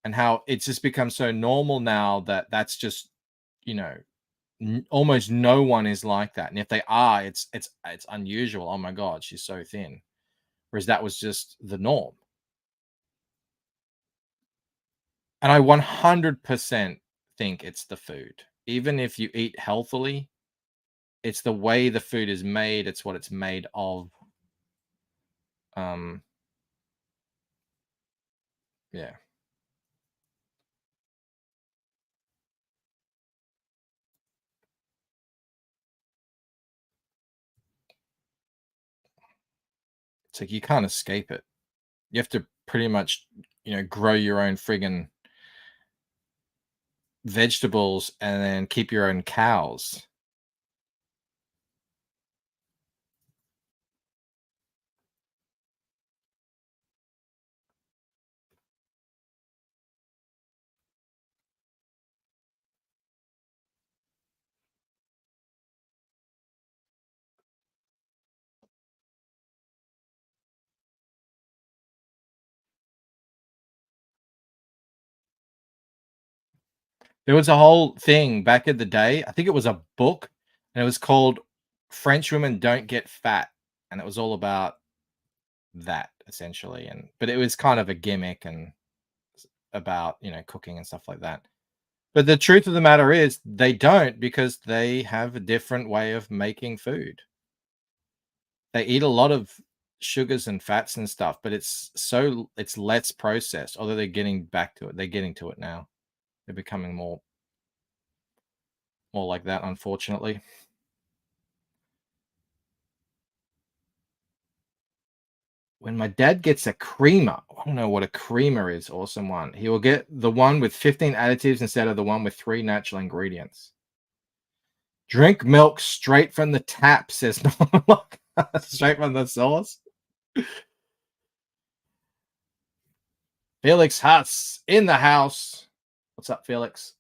and how it's just become so normal now that that's just, almost no one is like that. And if they are, it's unusual. Oh my God, she's so thin. Whereas that was just the norm. And I 100% think it's the food. Even if you eat healthily, it's the way the food is made. It's what it's made of. Yeah. It's like you can't escape it. You have to pretty much, grow your own friggin' vegetables and then keep your own cows. There was a whole thing back in the day. I think it was a book, and it was called French Women Don't Get Fat. And it was all about that essentially. But it was kind of a gimmick and about, cooking and stuff like that. But the truth of the matter is they don't, because they have a different way of making food. They eat a lot of sugars and fats and stuff, but it's less processed, although they're getting back to it. They're getting to it now. They're becoming more like that, unfortunately. When my dad gets a creamer, I don't know what a creamer is, awesome one. He will get the one with 15 additives instead of the one with 3 natural ingredients. Drink milk straight from the tap, says no. Straight from the source. Felix Huss in the house. What's up, Felix?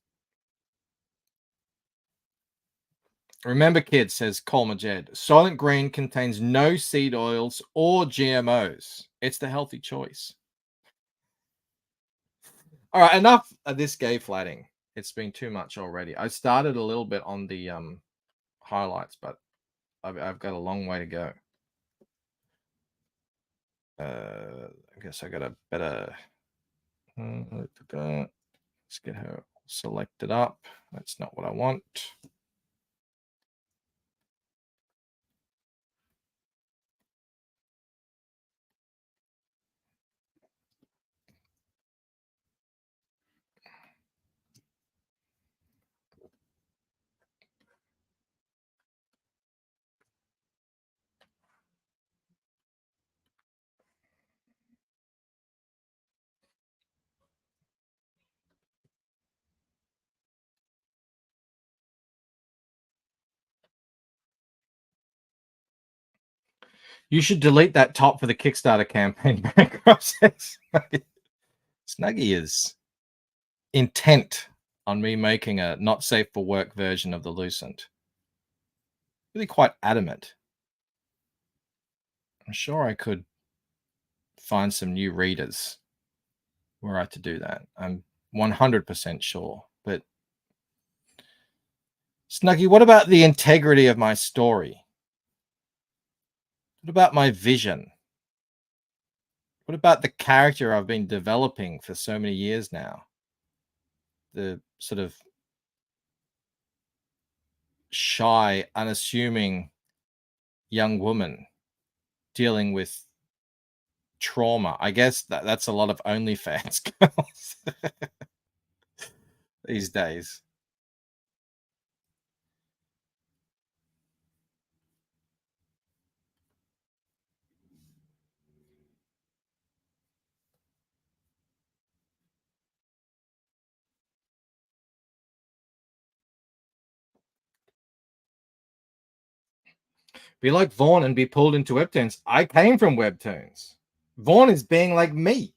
Remember, kids, says Colmajed, Soylent Green contains no seed oils or GMOs. It's the healthy choice. All right, enough of this gay flatting. It's been too much already. I started a little bit on the highlights, but I've got a long way to go. I guess I got a better. Let's get her selected up. That's not what I want. You should delete that top for the Kickstarter campaign. Process. Snuggy is intent on me making a not safe for work version of the Lucent. Really quite adamant. I'm sure I could find some new readers were I to do that. I'm 100% sure. But Snuggy, what about the integrity of my story? What about my vision? What about the character I've been developing for so many years now? The sort of shy, unassuming young woman dealing with trauma. I guess that's a lot of OnlyFans girls these days. Be like Vaughn and be pulled into webtoons. I came from webtoons. Vaughn is being like me.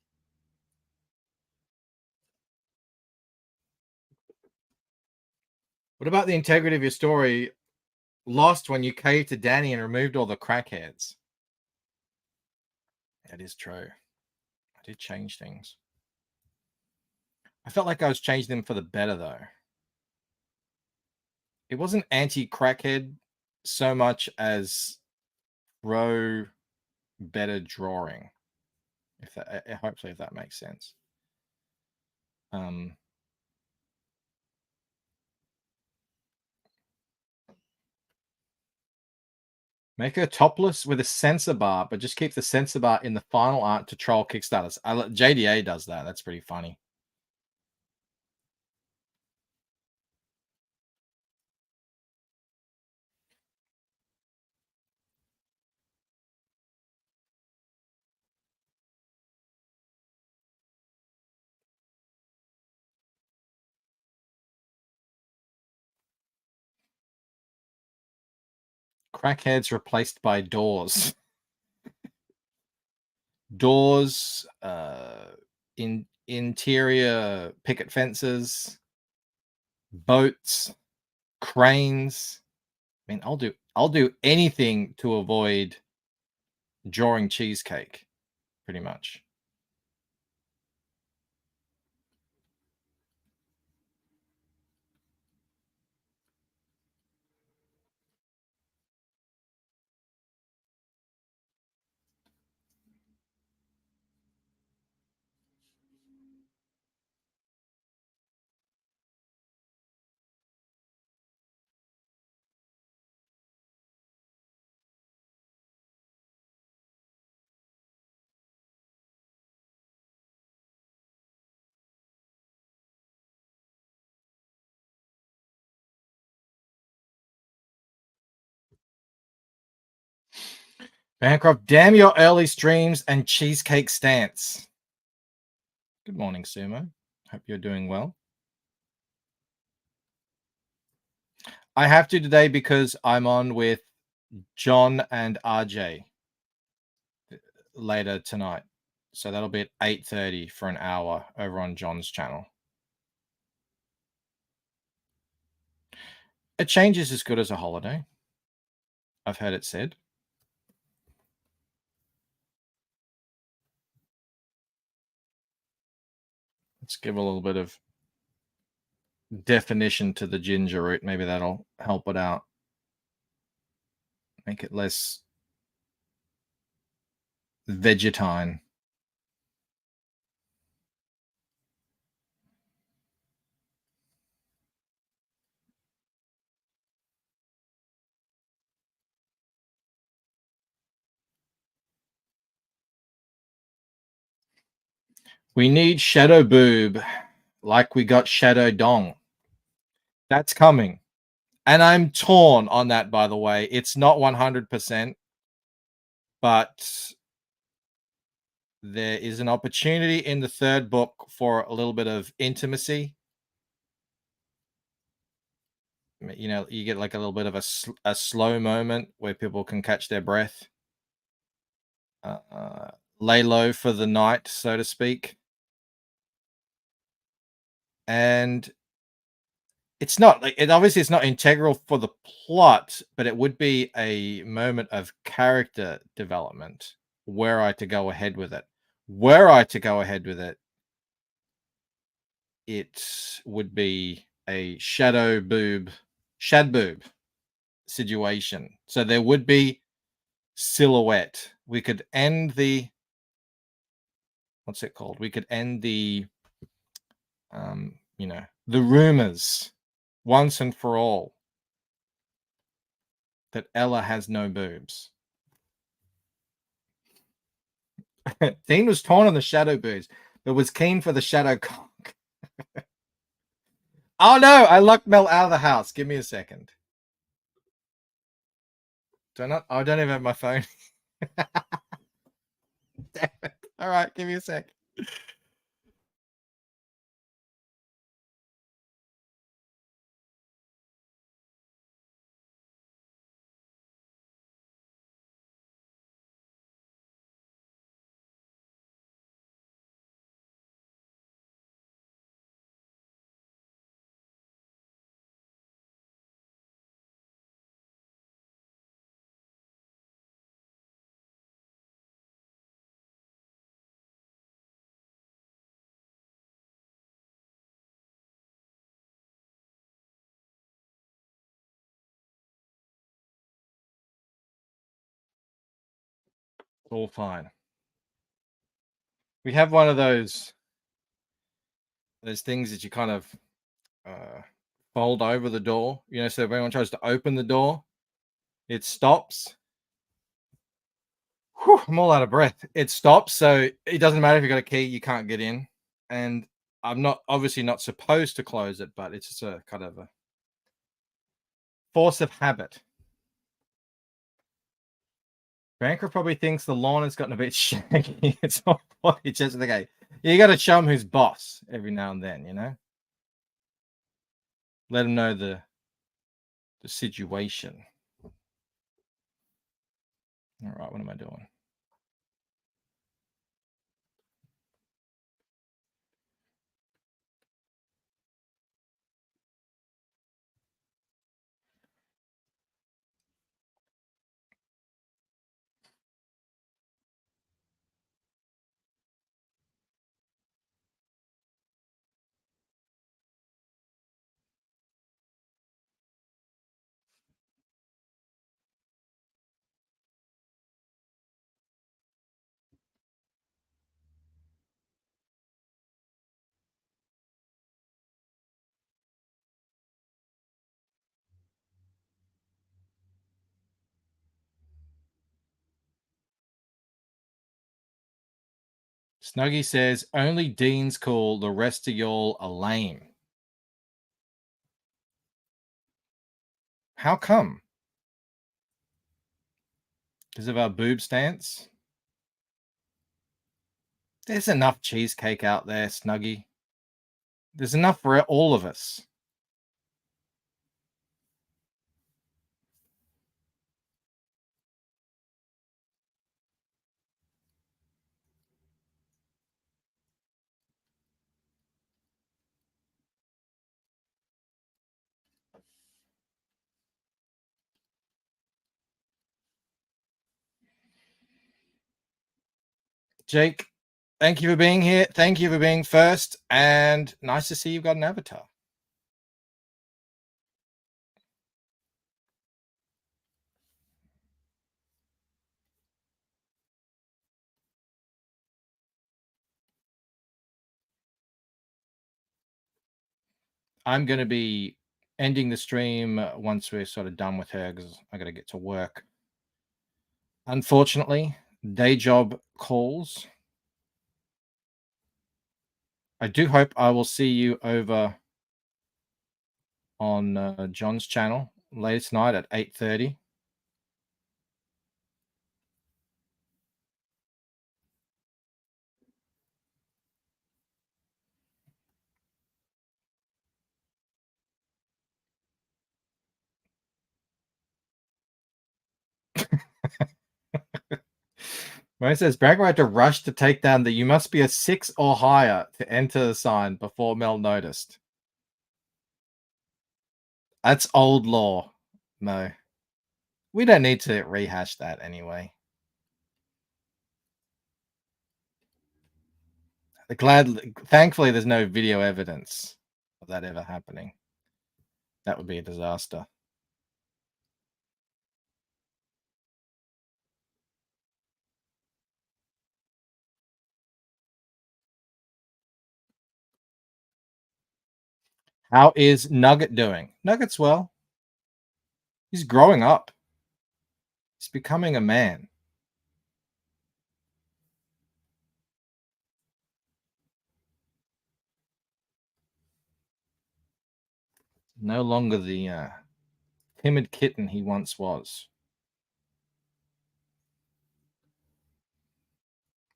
What about the integrity of your story lost when you caved to Danny and removed all the crackheads? That is true. I did change things. I felt like I was changing them for the better, though. It wasn't anti-crackhead so much as pro better drawing. If that, hopefully, if that makes sense. Make her topless with a censor bar, but just keep the censor bar in the final art to troll Kickstarters. JDA does that. That's pretty funny. Crackheads replaced by doors. Doors, interior picket fences, boats, cranes. I mean, I'll do anything to avoid drawing cheesecake, pretty much. Bancroft, damn your early streams and cheesecake stance. Good morning, Sumo. Hope you're doing well. I have to today because I'm on with John and RJ later tonight. So that'll be at 8:30 for an hour over on John's channel. A change is as good as a holiday. I've heard it said. Let's give a little bit of definition to the ginger root. Maybe that'll help it out. Make it less vegetine. We need shadow boob like we got shadow dong. That's coming. And I'm torn on that, by the way. It's not 100%, but there is an opportunity in the third book for a little bit of intimacy. You know, you get like a little bit of a slow moment where people can catch their breath. Lay low for the night, so to speak. And it's not like it obviously it's not integral for the plot, but it would be a moment of character development were I to go ahead with it. Were I to go ahead with it, it would be a shad boob situation. So there would be silhouette. We could end the what's it called? We could end the the rumors once and for all that Ella has no boobs. Dean was torn on the shadow boobs, but was keen for the shadow cock. Oh no, I locked Mel out of the house. Give me a second. I don't even have my phone. Damn it. All right, give me a sec. All fine. We have one of those things that you kind of fold over the door, so if anyone tries to open the door, it stops. Whew, I'm all out of breath. It stops, so it doesn't matter if you've got a key, you can't get in. And I'm obviously not supposed to close it, but it's just a kind of a force of habit. Banker probably thinks the lawn has gotten a bit shaggy. It's not it's just okay. You got to show him who's boss every now and then, Let him know the situation. All right, what am I doing? Snuggy says, only Dean's cool, the rest of y'all are lame. How come? Because of our boob stance? There's enough cheesecake out there, Snuggy. There's enough for all of us. Jake, thank you for being here. Thank you for being first. And nice to see you've got an avatar. I'm going to be ending the stream once we're sort of done with her because I got to get to work. Unfortunately, day job calls. I do hope I will see you over on John's channel later tonight at 8:30. Mine says Branko had to rush to take down the "you must be a 6 or higher to enter" the sign before Mel noticed. That's old law, Mo. We don't need to rehash that anyway. Thankfully, there's no video evidence of that ever happening. That would be a disaster. How is Nugget doing? Nugget's well. He's growing up. He's becoming a man. No longer the timid kitten he once was.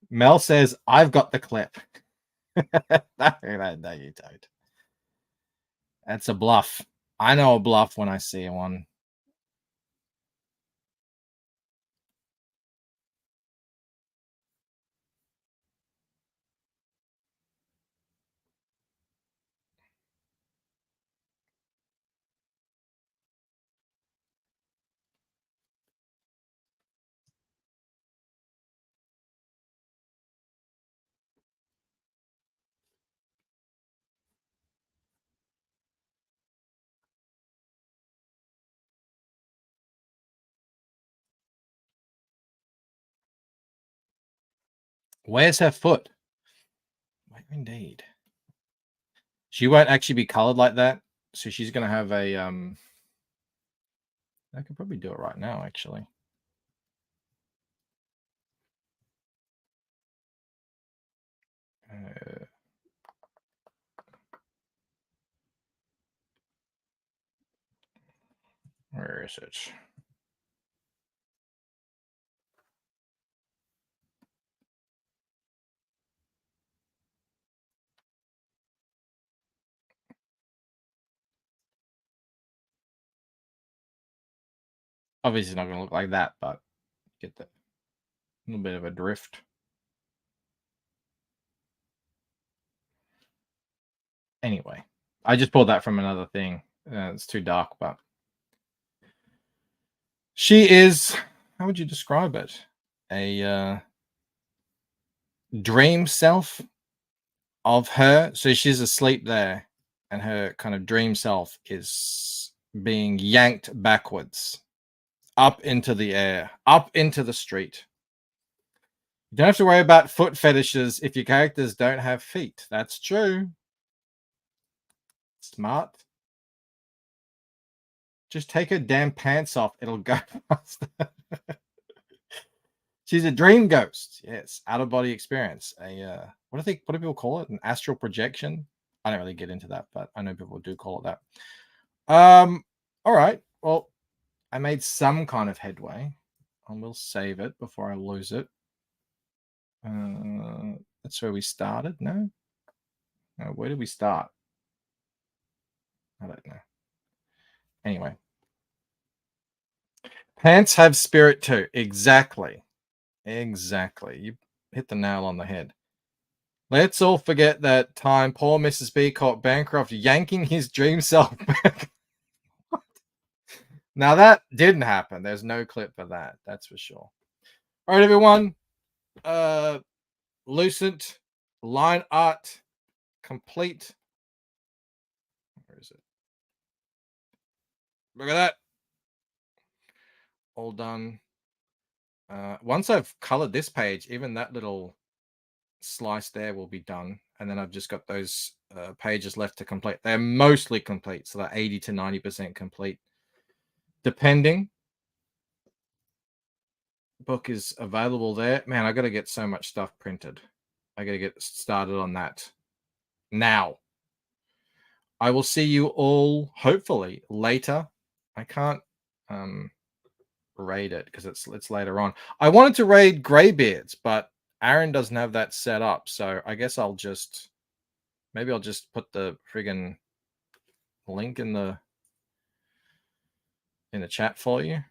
Mel says, I've got the clip. No, you don't. That's a bluff. I know a bluff when I see one. Where's her foot? Where indeed. She won't actually be colored like that. So she's going to have a... I could probably do it right now, actually. Where is it? Obviously, it's not going to look like that, but get the little bit of a drift. Anyway, I just pulled that from another thing. It's too dark, but she is, how would you describe it? A dream self of her. So she's asleep there, and her kind of dream self is being yanked backwards, up into the air, up into the street. You don't have to worry about foot fetishes if your characters don't have feet. That's true. Smart. Just take her damn pants off. It'll go faster. She's a dream ghost. Yes, out of body experience. What do people call it? An astral projection. I don't really get into that, but I know people do call it that. All right. Well, I made some kind of headway. I will save it before I lose it. That's where we started. No, where did we start? I don't know. Anyway, pants have spirit too. Exactly. You hit the nail on the head. Let's all forget that time poor Mrs. B caught Bancroft yanking his dream self back. Now that didn't happen. There's no clip for that. That's for sure. All right, everyone. Lucent line art complete. Where is it? Look at that. All done. Once I've colored this page, even that little slice there will be done. And then I've just got those pages left to complete. They're mostly complete, so they're 80 to 90% complete, depending. Book is available there. Man, I got to get so much stuff printed. I got to get started on that now. I will see you all hopefully later. I can't raid it because it's later on. I wanted to raid Greybeards, but Aaron doesn't have that set up, so I guess I'll just put the friggin' link in the chat for you.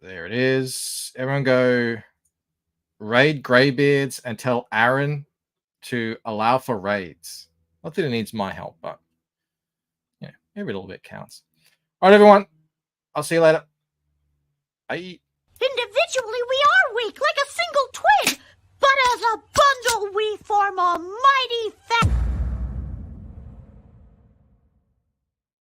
There it is. Everyone go raid Greybeards and tell Aaron to allow for raids. Not that it needs my help, but yeah, every little bit counts. All right, everyone. I'll see you later. Bye. Individually, we are weak, like a single twig, but as a bundle,